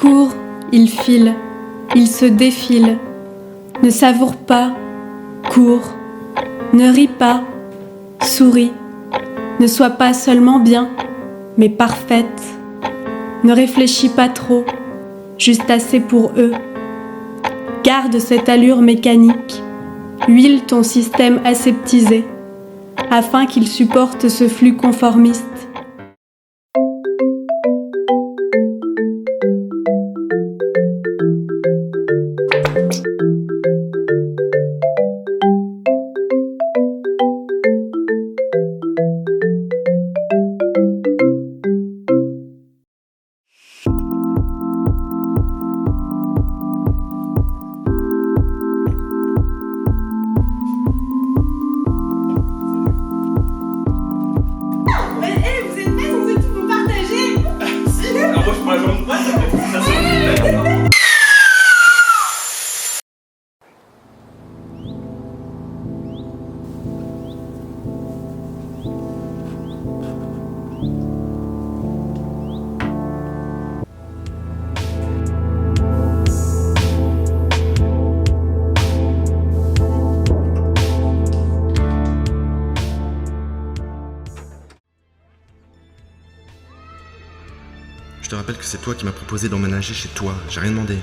court, il file, il se défile, ne savoure pas, court, ne rit pas, sourit, ne sois pas seulement bien, mais parfaite, ne réfléchis pas trop, juste assez pour eux. Garde cette allure mécanique, huile ton système aseptisé, afin qu'il supporte ce flux conformiste. Je te rappelle que c'est toi qui m'as proposé d'emménager chez toi. J'ai rien demandé.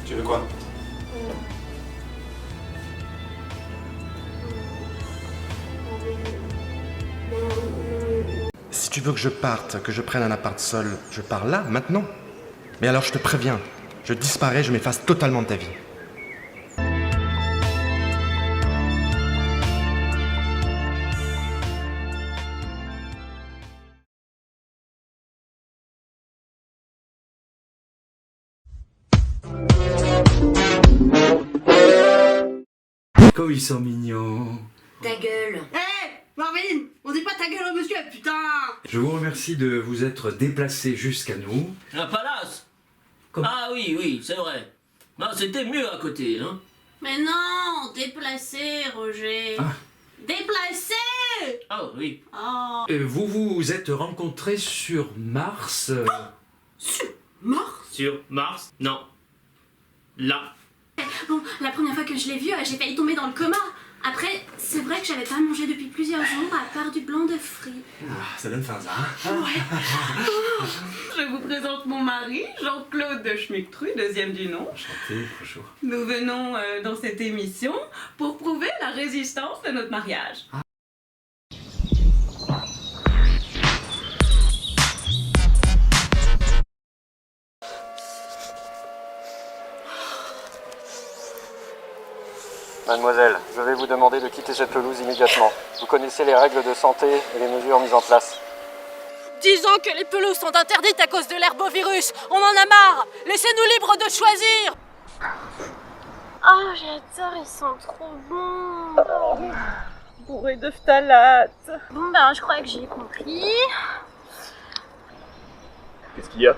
Tu veux quoi? Si tu veux que je parte, que je prenne un appart seul, je pars là, maintenant. Mais alors je te préviens, je disparais, je m'efface totalement de ta vie. Comme ils sont mignons. Ta gueule. Hé, Marvin, on dit pas ta gueule au monsieur, putain. Je vous remercie de vous être déplacé jusqu'à nous. Un palace. Comment? Ah oui, c'est vrai. Non, c'était mieux à côté, hein. Mais non, déplacé, Roger. Ah. Déplacé. Ah oui. Oh. Vous vous êtes rencontrés sur Mars. Mort. Sur Mars? Non. Là. Bon, la première fois que je l'ai vu, j'ai failli tomber dans le coma. Après, c'est vrai que j'avais pas mangé depuis plusieurs jours, à part du blanc de frites. Ah, ça donne faim, ça, hein? Je vous présente mon mari, Jean-Claude de Schmick-Tru, deuxième du nom. Enchanté, bonjour. Nous venons dans cette émission pour prouver la résistance de notre mariage. Mademoiselle, je vais vous demander de quitter cette pelouse immédiatement. Vous connaissez les règles de santé et les mesures mises en place. Disons que les pelouses sont interdites à cause de l'herbovirus. On en a marre. Laissez-nous libres de choisir. Oh, j'adore, ils sont trop bons. Bourré de phtalate. Bon, ben, je crois que j'ai compris. Qu'est-ce qu'il y a?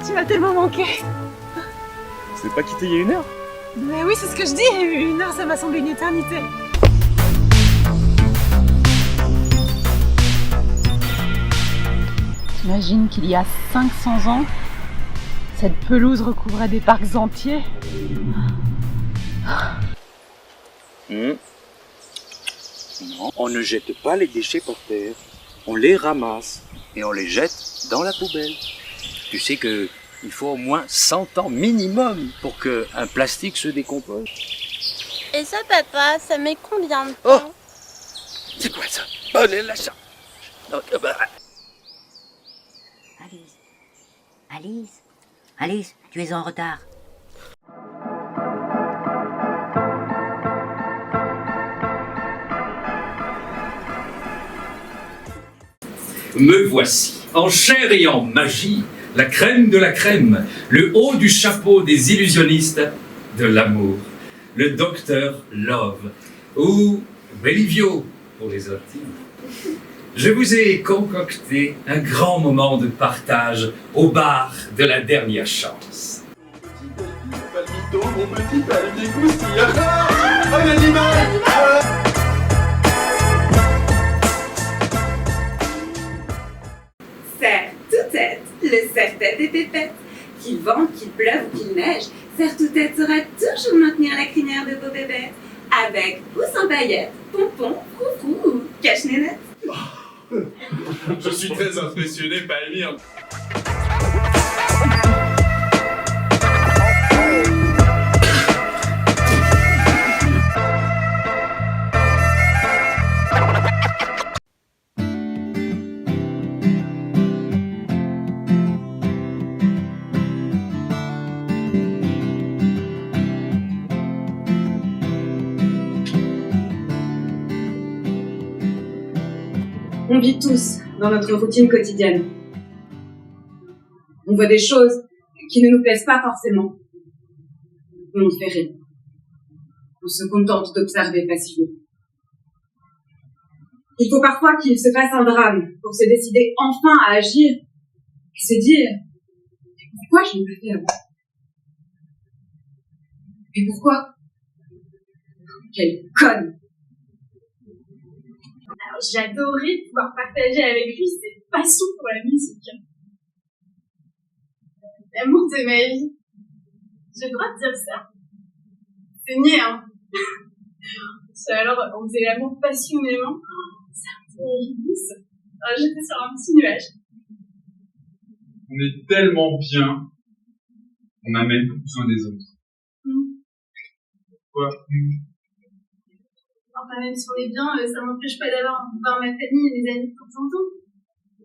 Tu m'as tellement manqué. C'est pas quitté il y a 1 heure? Mais oui, c'est ce que je dis. 1 heure, ça m'a semblé une éternité. T'imagines qu'il y a 500 ans, cette pelouse recouvrait des parcs entiers? Non, on ne jette pas les déchets par terre. On les ramasse et on les jette dans la poubelle. Tu sais que il faut au moins 100 ans minimum pour qu'un plastique se décompose. Et ça, papa, ça met combien de temps? Oh! C'est quoi ça? Allez, la charge. Alice, tu es en retard. Me voici, en chair et en magie, la crème de la crème, le haut du chapeau des illusionnistes de l'amour, le docteur Love, ou Bellivio pour les intimes. Je vous ai concocté un grand moment de partage au bar de la dernière chance. Palmito, mon petit palmier croustillant. Un animal. Serre-tout-tête, le serre-tête des pépettes. Qu'il vente, qu'il pleuve ou qu'il neige, Serre-tout-tête saura toujours maintenir la crinière de vos bébêtes. Avec ou sans paillettes, pompons, froufrou ou cache-nénette. Je suis très impressionné, Palmyre. On vit tous dans notre routine quotidienne. On voit des choses qui ne nous plaisent pas forcément. On fait rire. On se contente d'observer passivement. Il faut parfois qu'il se fasse un drame pour se décider enfin à agir et se dire « Pourquoi je ne l'ai pas fait avant ? Mais pourquoi ? Quelle conne !» J'adorais pouvoir partager avec lui cette passion pour la musique. L'amour de ma vie. J'ai le droit de dire ça. C'est niais, hein. Alors, on faisait l'amour passionnément. Ça me faisait glisse. J'étais sur un petit nuage. On est tellement bien, on a même plus besoin des autres. Quoi? Enfin, même si on est bien, ça m'empêche pas d'avoir voir ma famille et mes amis de temps en temps.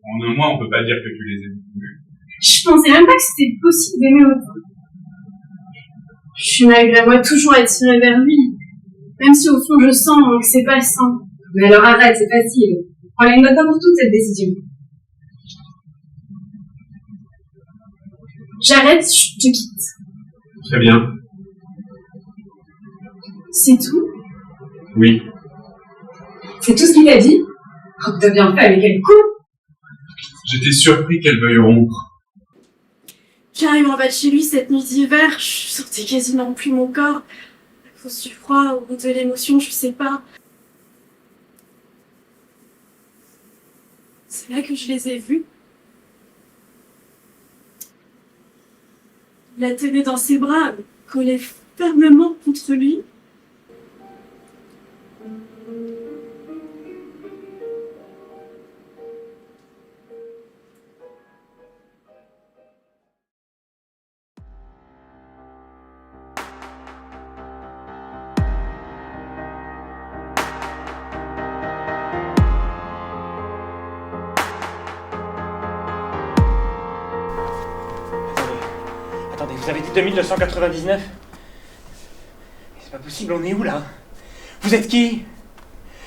En un mois, on peut pas dire que tu les aimes plus. Je pensais même pas que c'était possible d'aimer autant. Je suis malgré moi toujours attirée vers lui, même si au fond je sens que c'est pas sain. Mais alors arrête, c'est facile. Prends une note pour toute cette décision. J'arrête, je te quitte. Très bien. C'est tout? Oui. C'est tout ce qu'il t'a dit? Oh, t'as bien fait, mais quel con! J'étais surpris qu'elle veuille rompre. J'arrive en bas de chez lui cette nuit d'hiver, je sentais quasiment plus mon corps. À cause du froid ou de l'émotion, je sais pas. C'est là que je les ai vus. Il la tenait dans ses bras, collait fermement contre lui. Attendez, vous avez dit 2999 ? C'est pas possible, on est où là ? Vous êtes qui ?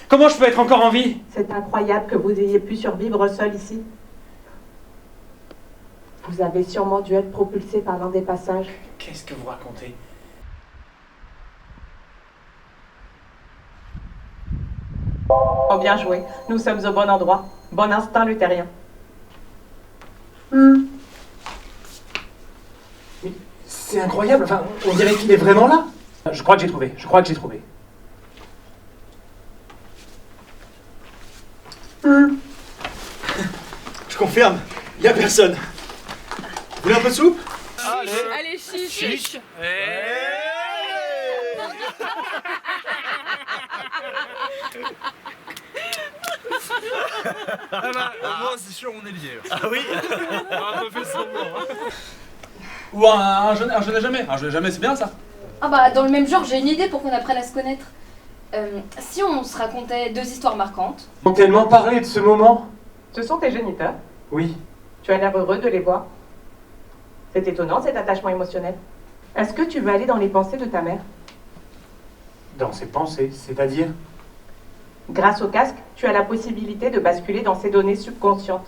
Comment je peux être encore en vie ? C'est incroyable que vous ayez pu survivre seul ici. Vous avez sûrement dû être propulsé par l'un des passages. Qu'est-ce que vous racontez ? Oh, bien joué. Nous sommes au bon endroit. Bon instinct luthérien. C'est incroyable, enfin, on dirait qu'il est vraiment là. Je crois que j'ai trouvé, Je confirme, il n'y a personne. Vous voulez un peu de soupe ? Allez, chiche. Ah bah, moi c'est sûr on est liés. Ah oui. On a un peu fait semblant. Ou un jeune à jamais. Un jeune à jamais, c'est bien ça. Ah bah, dans le même genre, j'ai une idée pour qu'on apprenne à se connaître. Si on se racontait 2 histoires marquantes. Ils ont tellement parlé de ce moment. Ce sont tes géniteurs. Oui. Tu as l'air heureux de les voir. C'est étonnant cet attachement émotionnel. Est-ce que tu veux aller dans les pensées de ta mère ? Dans ses pensées, c'est-à-dire ? Grâce au casque, tu as la possibilité de basculer dans ses données subconscientes.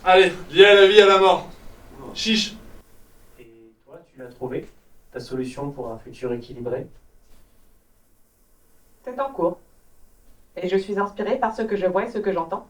Allez, lié à la vie, à la mort. Chiche. Et toi, tu l'as trouvé trouvé ta solution pour un futur équilibré? C'est en cours. Et je suis inspirée par ce que je vois et ce que j'entends.